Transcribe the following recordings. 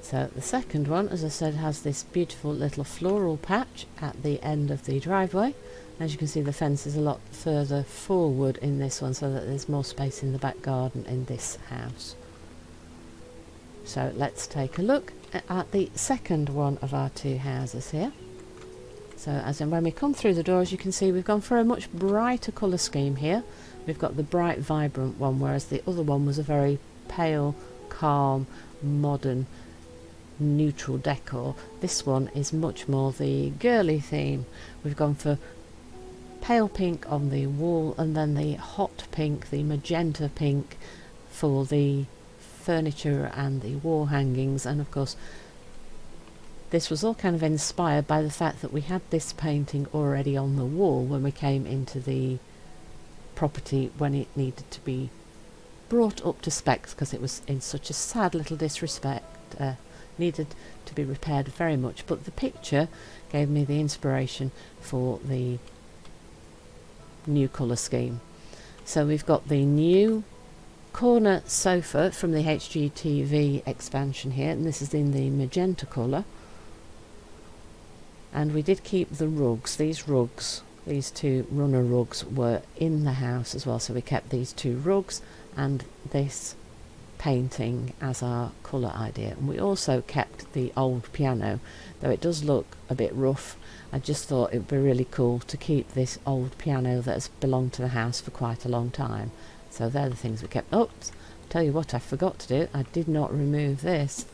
So the second one, as I said, has this beautiful little floral patch at the end of the driveway. As you can see, the fence is a lot further forward in this one, so that there's more space in the back garden in this house. So let's take a look at the second one of our two houses here. So as in when we come through the doors, you can see we've gone for a much brighter colour scheme here. We've got the bright, vibrant one, whereas the other one was a very pale, calm, modern, neutral decor. This one is much more the girly theme. We've gone for pale pink on the wall, and then the hot pink, the magenta pink for the furniture and the wall hangings. And of course, this was all kind of inspired by the fact that we had this painting already on the wall when we came into the property, when it needed to be brought up to specs because it was in such a sad little disrespect, needed to be repaired very much. But the picture gave me the inspiration for the new colour scheme. So we've got the new corner sofa from the HGTV expansion here, and this is in the magenta colour. And we did keep the rugs. These two runner rugs were in the house as well, so we kept these two rugs and this painting as our colour idea. And we also kept the old piano, though it does look a bit rough. I just thought it would be really cool to keep this old piano that has belonged to the house for quite a long time. So they're the things we kept. Oops, tell you what I forgot to do, I did not remove this.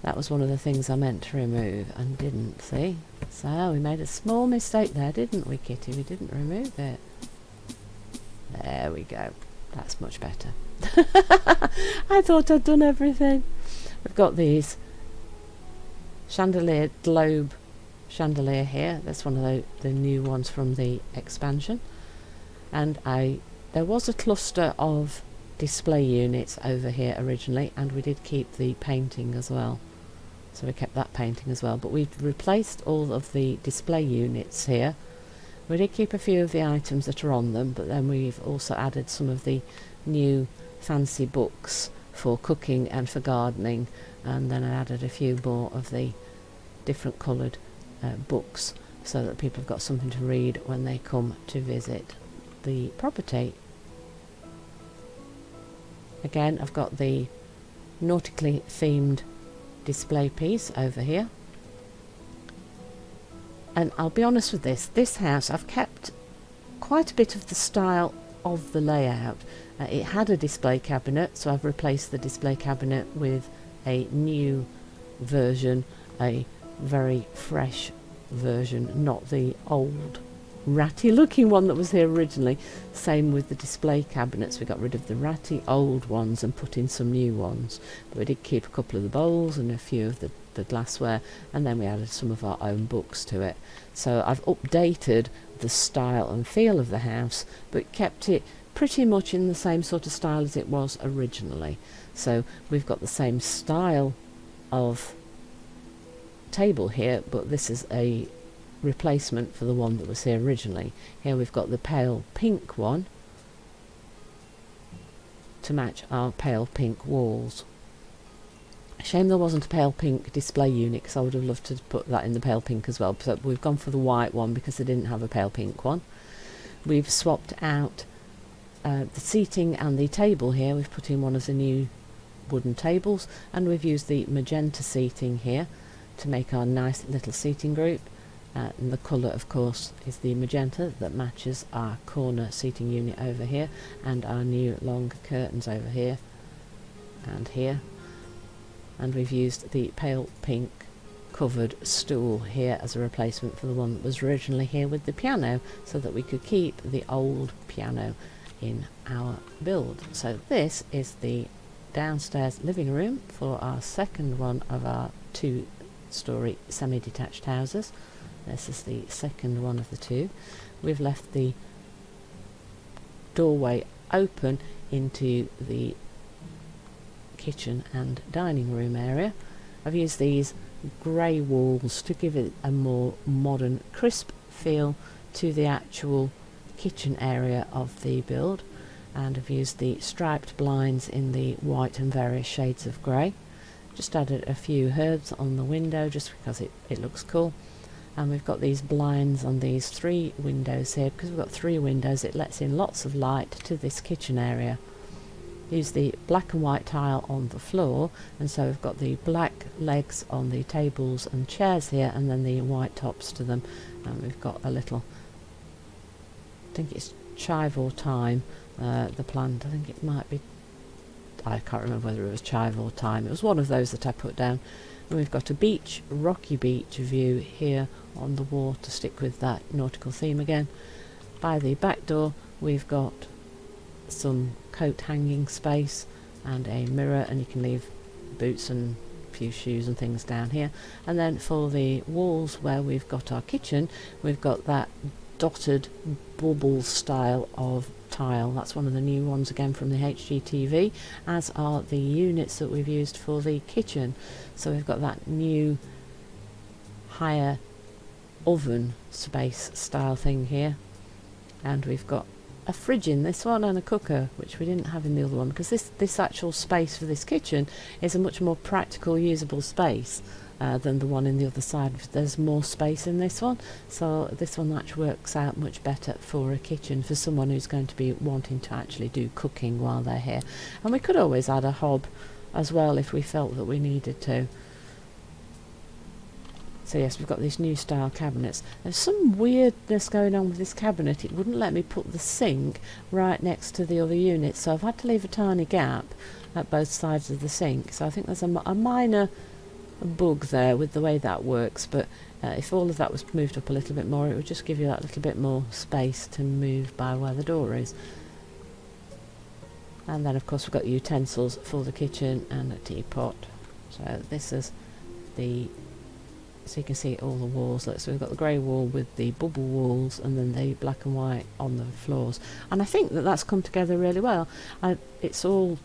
That was one of the things I meant to remove and didn't, see? So we made a small mistake there, didn't we, Kitty? We didn't remove it. There we go. That's much better. I thought I'd done everything. We've got these chandelier, globe chandelier here. That's one of the new ones from the expansion. And there was a cluster of display units over here originally, and we did keep the painting as well. So we kept that painting as well, but we've replaced all of the display units here. We did keep a few of the items that are on them, but then we've also added some of the new fancy books for cooking and for gardening, and then I added a few more of the different coloured books so that people have got something to read when they come to visit the property. Again, I've got the nautically themed display piece over here, and I'll be honest with this house I've kept quite a bit of the style of the layout. It had a display cabinet, so I've replaced the display cabinet with a new version, a very fresh version, not the old ratty looking one that was here originally. Same with the display cabinets, we got rid of the ratty old ones and put in some new ones, but we did keep a couple of the bowls and a few of the glassware, and then we added some of our own books to it. So I've updated the style and feel of the house, but kept it pretty much in the same sort of style as it was originally. So we've got the same style of table here, but this is a replacement for the one that was here originally. Here we've got the pale pink one to match our pale pink walls. Shame there wasn't a pale pink display unit, because I would have loved to put that in the pale pink as well, but we've gone for the white one because they didn't have a pale pink one. We've swapped out the seating and the table here. We've put in one of the new wooden tables, and we've used the magenta seating here to make our nice little seating group. And the colour, of course, is the magenta that matches our corner seating unit over here, and our new long curtains over here and here. And we've used the pale pink covered stool here as a replacement for the one that was originally here with the piano, so that we could keep the old piano in our build. So this is the downstairs living room for our second one of our two-storey semi-detached houses. This is the second one of the two. We've left the doorway open into the kitchen and dining room area. I've used these grey walls to give it a more modern, crisp feel to the actual kitchen area of the build, and I've used the striped blinds in the white and various shades of grey. Just added a few herbs on the window just because it looks cool. And we've got these blinds on these 3 windows here. Because we've got 3 windows, it lets in lots of light to this kitchen area. Use the black and white tile on the floor, and so we've got the black legs on the tables and chairs here, and then the white tops to them. And we've got a little, I think it's chive or thyme, the plant. I think it might be, I can't remember whether it was chive or thyme. It was one of those that I put down. And we've got a beach, rocky beach view here on the wall to stick with that nautical theme again. By the back door we've got some coat hanging space and a mirror, and you can leave boots and a few shoes and things down here. And then for the walls where we've got our kitchen, we've got that dotted bubble style of tile. That's one of the new ones again from the HGTV, as are the units that we've used for the kitchen. So we've got that new higher oven space style thing here, and we've got a fridge in this one and a cooker, which we didn't have in the other one, because this actual space for this kitchen is a much more practical, usable space than the one in the other side. There's more space in this one, so this one actually works out much better for a kitchen for someone who's going to be wanting to actually do cooking while they're here. And we could always add a hob as well if we felt that we needed to. So yes, we've got these new style cabinets. There's some weirdness going on with this cabinet. It wouldn't let me put the sink right next to the other unit, so I've had to leave a tiny gap at both sides of the sink. So I think there's a minor bug there with the way that works, but if all of that was moved up a little bit more, it would just give you that little bit more space to move by where the door is. And then of course we've got utensils for the kitchen and a teapot. So this is the, so you can see all the walls. So we've got the grey wall with the bubble walls, and then the black and white on the floors. And I think that that's come together really well. It's all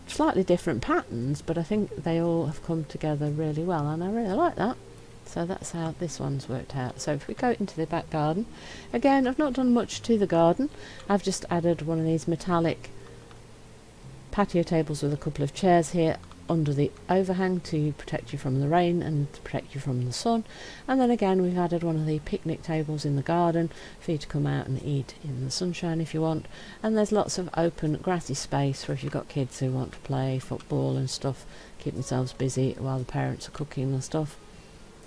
slightly different patterns, but I think they all have come together really well, and I really like that. So that's how this one's worked out. So if we go into the back garden, again, I've not done much to the garden. I've just added one of these metallic patio tables with a couple of chairs here under the overhang to protect you from the rain and to protect you from the sun. And then again we've added one of the picnic tables in the garden for you to come out and eat in the sunshine if you want. And there's lots of open grassy space for if you've got kids who want to play football and stuff, keep themselves busy while the parents are cooking and stuff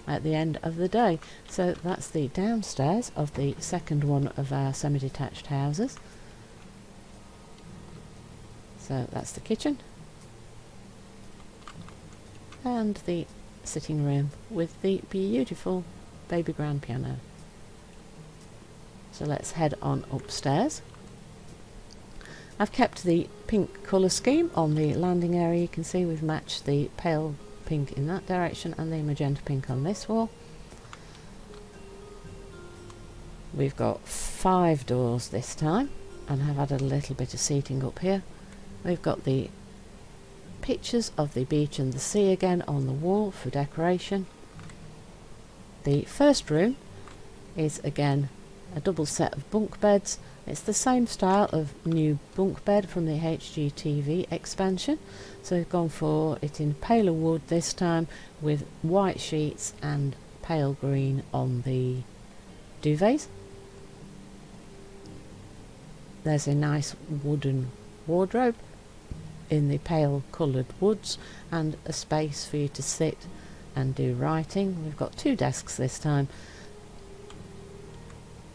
at the end of the day. So that's the downstairs of the second one of our semi-detached houses. So that's the kitchen and the sitting room with the beautiful baby grand piano. So let's head on upstairs. I've kept the pink colour scheme on the landing area. You can see we've matched the pale pink in that direction and the magenta pink on this wall. We've got 5 doors this time, and I've added a little bit of seating up here. We've got the pictures of the beach and the sea again on the wall for decoration. The first room is again a double set of bunk beds. It's the same style of new bunk bed from the HGTV expansion, so we've gone for it in paler wood this time with white sheets and pale green on the duvets. There's a nice wooden wardrobe in the pale coloured woods and a space for you to sit and do writing. We've got 2 desks this time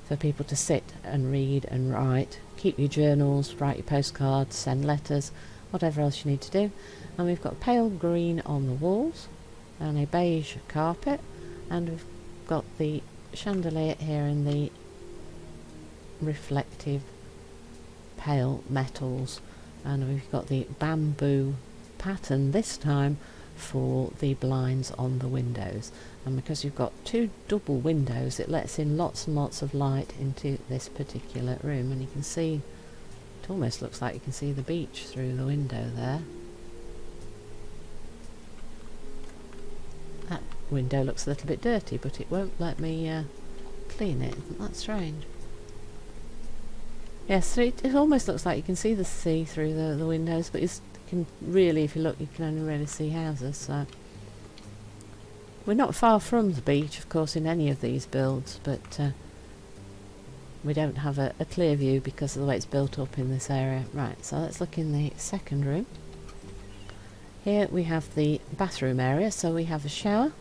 for people to sit and read and write, keep your journals, write your postcards, send letters, whatever else you need to do. And we've got pale green on the walls and a beige carpet, and we've got the chandelier here in the reflective pale metals. And we've got the bamboo pattern this time for the blinds on the windows. And because you've got 2 double windows, it lets in lots and lots of light into this particular room. And you can see, it almost looks like you can see the beach through the window there. That window looks a little bit dirty, but it won't let me clean it. Isn't that strange? Yes, so it almost looks like you can see the sea through the windows, but can really, if you look, you can only really see houses. So we're not far from the beach, of course, in any of these builds, but we don't have a clear view because of the way it's built up in this area. Right, so let's look in the second room. Here we have the bathroom area, so we have a shower.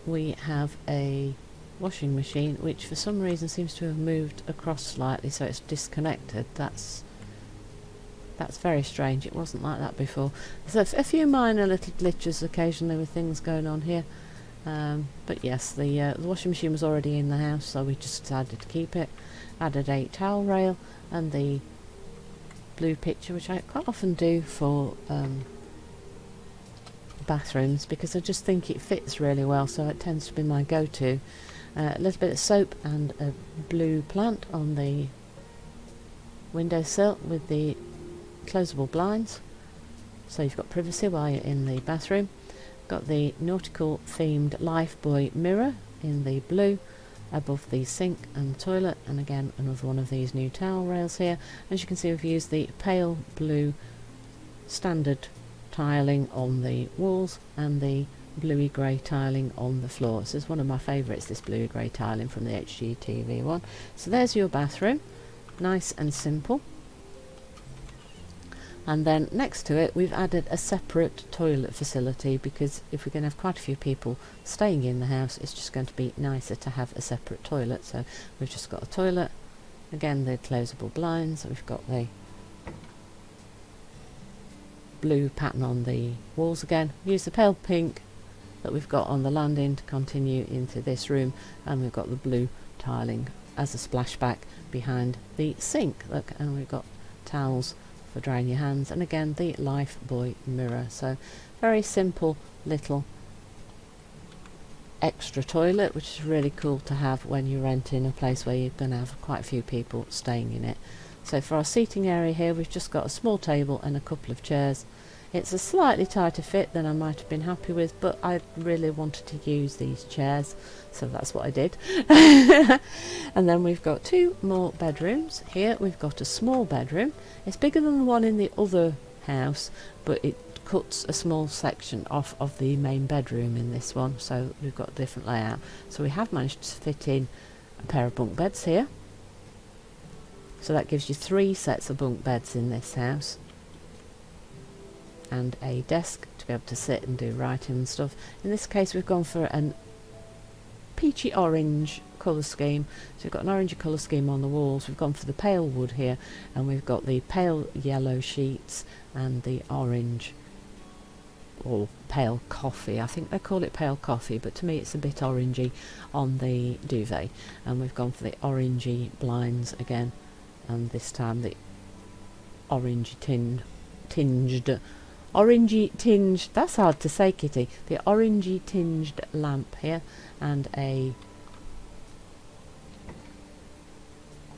We have a washing machine, which for some reason seems to have moved across slightly, so it's disconnected. That's very strange. It wasn't like that before. There's a few minor little glitches occasionally with things going on here. But yes, the washing machine was already in the house, so we just decided to keep it. Added a towel rail and the blue picture, which I quite often do for bathrooms because I just think it fits really well, so it tends to be my go-to. A little bit of soap and a blue plant on the windowsill with the closable blinds, so you've got privacy while you're in the bathroom. Got the nautical themed lifebuoy mirror in the blue above the sink and toilet, and again another one of these new towel rails here. As you can see, we've used the pale blue standard tiling on the walls and the bluey grey tiling on the floor. This is one of my favourites, this bluey grey tiling from the HGTV one. So there's your bathroom, nice and simple. And then next to it we've added a separate toilet facility, because if we're going to have quite a few people staying in the house, it's just going to be nicer to have a separate toilet. So we've just got a toilet, again the closable blinds, we've got the blue pattern on the walls again, use the pale pink that we've got on the landing to continue into this room, and we've got the blue tiling as a splashback behind the sink. Look, and we've got towels for drying your hands, and again the lifebuoy mirror. So very simple little extra toilet, which is really cool to have when you're renting a place where you're going to have quite a few people staying in it. So for our seating area here, we've just got a small table and a couple of chairs. It's a slightly tighter fit than I might have been happy with, but I really wanted to use these chairs, so that's what I did. And then we've got two more bedrooms. Here we've got a small bedroom. It's bigger than the one in the other house, but it cuts a small section off of the main bedroom in this one, so we've got a different layout. So we have managed to fit in a pair of bunk beds here. So that gives you 3 sets of bunk beds in this house, and a desk to be able to sit and do writing and stuff. In this case we've gone for an peachy orange colour scheme, so we've got an orangey colour scheme on the walls. We've gone for the pale wood here, and we've got the pale yellow sheets and the orange or pale coffee. I think they call it pale coffee, but to me it's a bit orangey on the duvet. And we've gone for the orangey blinds again, and this time the orangey tinged, that's hard to say, Kitty, the orangey tinged lamp here, and a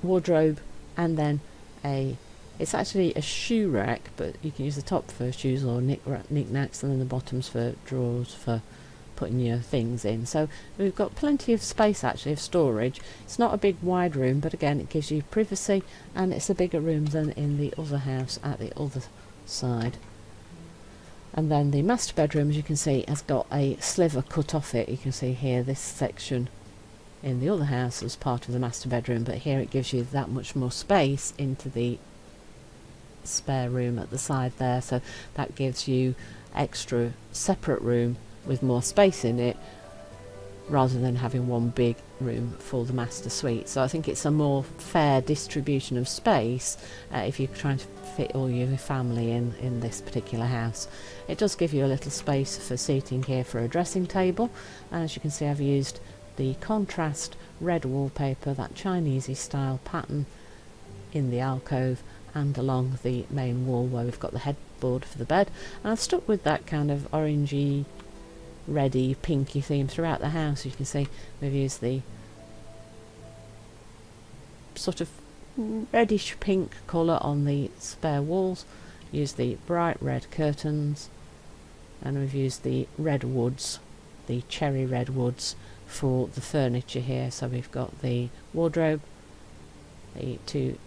wardrobe, and then it's actually a shoe rack, but you can use the top for shoes or knickknacks, and then the bottoms for drawers for putting your things in. So we've got plenty of space actually of storage. It's not a big wide room, but again it gives you privacy, and it's a bigger room than in the other house at the other side. And then the master bedroom, as you can see, has got a sliver cut off it. You can see here this section in the other house was part of the master bedroom, but here it gives you that much more space into the spare room at the side there, so that gives you extra separate room with more space in it, rather than having one big room for the master suite. So I think it's a more fair distribution of space if you're trying to fit all your family in this particular house. It does give you a little space for seating here for a dressing table, and as you can see I've used the contrast red wallpaper, that Chinesey style pattern in the alcove and along the main wall where we've got the headboard for the bed, and I've stuck with that kind of orangey reddy pinky theme throughout the house. You can see we've used the sort of reddish pink colour on the spare walls, used the bright red curtains, and we've used the red woods, the cherry red woods, for the furniture here. So we've got the wardrobe, the 2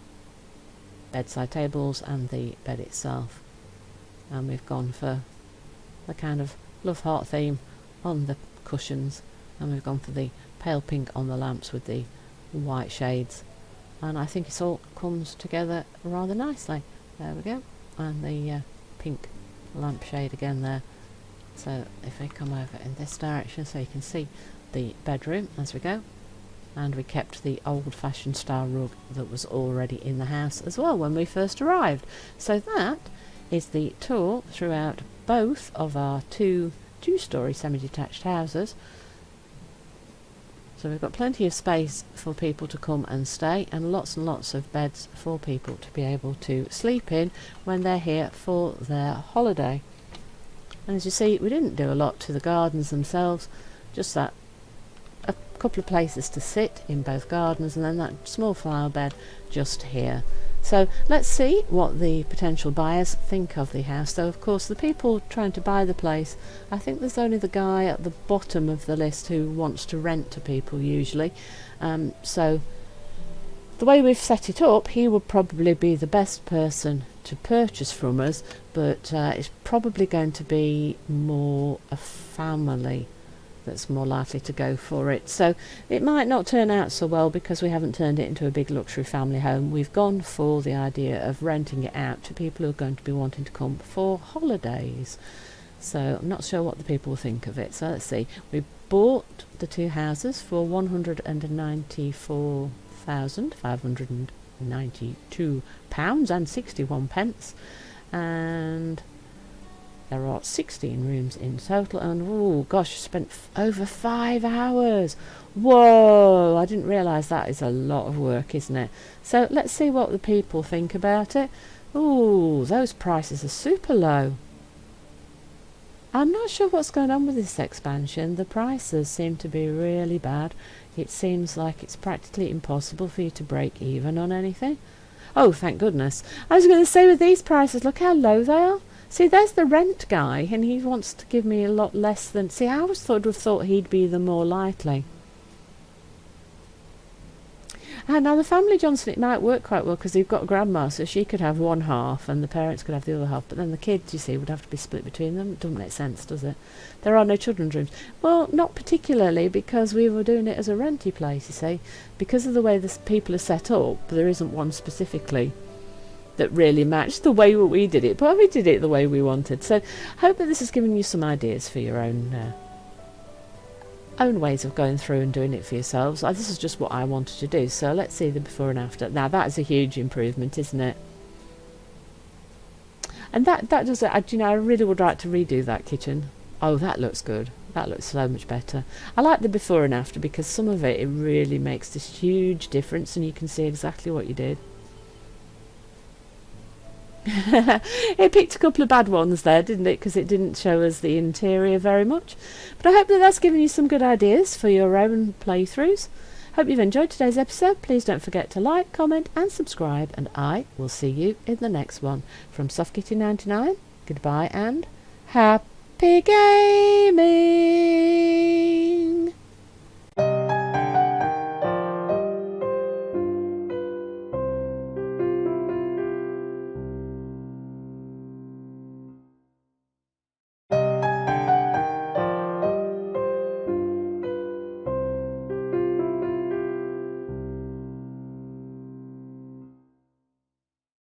bedside tables, and the bed itself. and we've gone for the kind of love heart theme on the cushions, and we've gone for the pale pink on the lamps with the white shades, and I think it all comes together rather nicely. There we go, and the pink lampshade again there. So if we come over in this direction so you can see the bedroom as we go, and we kept the old-fashioned style rug that was already in the house as well when we first arrived. So that is the tour throughout both of our two-story semi-detached houses. So we've got plenty of space for people to come and stay, and lots of beds for people to be able to sleep in when they're here for their holiday. And as you see, we didn't do a lot to the gardens themselves, just that a couple of places to sit in both gardens, and then that small flower bed just here. So let's see what the potential buyers think of the house. Though of course the people trying to buy the place, I think there's only the guy at the bottom of the list who wants to rent to people usually. So the way we've set it up, he would probably be the best person to purchase from us, but it's probably going to be more a family that's more likely to go for it. So it might not turn out so well because we haven't turned it into a big luxury family home. We've gone for the idea of renting it out to people who are going to be wanting to come for holidays. So I'm not sure what the people will think of it. So let's see. We bought the two houses for £194,592 and 61 pence, and there are 16 rooms in total, and oh gosh, spent over 5 hours. Whoa, I didn't realise that is a lot of work, isn't it? So let's see what the people think about it. Oh, those prices are super low. I'm not sure what's going on with this expansion. The prices seem to be really bad. It seems like it's practically impossible for you to break even on anything. Oh, thank goodness. I was going to say, with these prices, look how low they are. See, there's the rent guy, and he wants to give me a lot less than... See, I always would have thought he'd be the more likely. And now the family Johnson, it might work quite well because they've got grandma, so she could have one half and the parents could have the other half, but then the kids, you see, would have to be split between them. It doesn't make sense, does it? There are no children's rooms. Well, not particularly, because we were doing it as a renty place, you see. Because of the way the people are set up, there isn't one specifically that really matched the way we did it, but we did it the way we wanted. So I hope that this has given you some ideas for your own ways of going through and doing it for yourselves. This is just what I wanted to do, so let's see the before and after. Now that is a huge improvement, isn't it? And that does it. You know, I really would like to redo that kitchen. Oh, that looks good. That looks so much better. I like the before and after because some of it really makes this huge difference, and you can see exactly what you did. It picked a couple of bad ones there, didn't it? Because it didn't show us the interior very much. But I hope that that's given you some good ideas for your own playthroughs. Hope you've enjoyed today's episode. Please don't forget to like, comment and subscribe, and I will see you in the next one. From SoftKitty99, goodbye and happy gaming!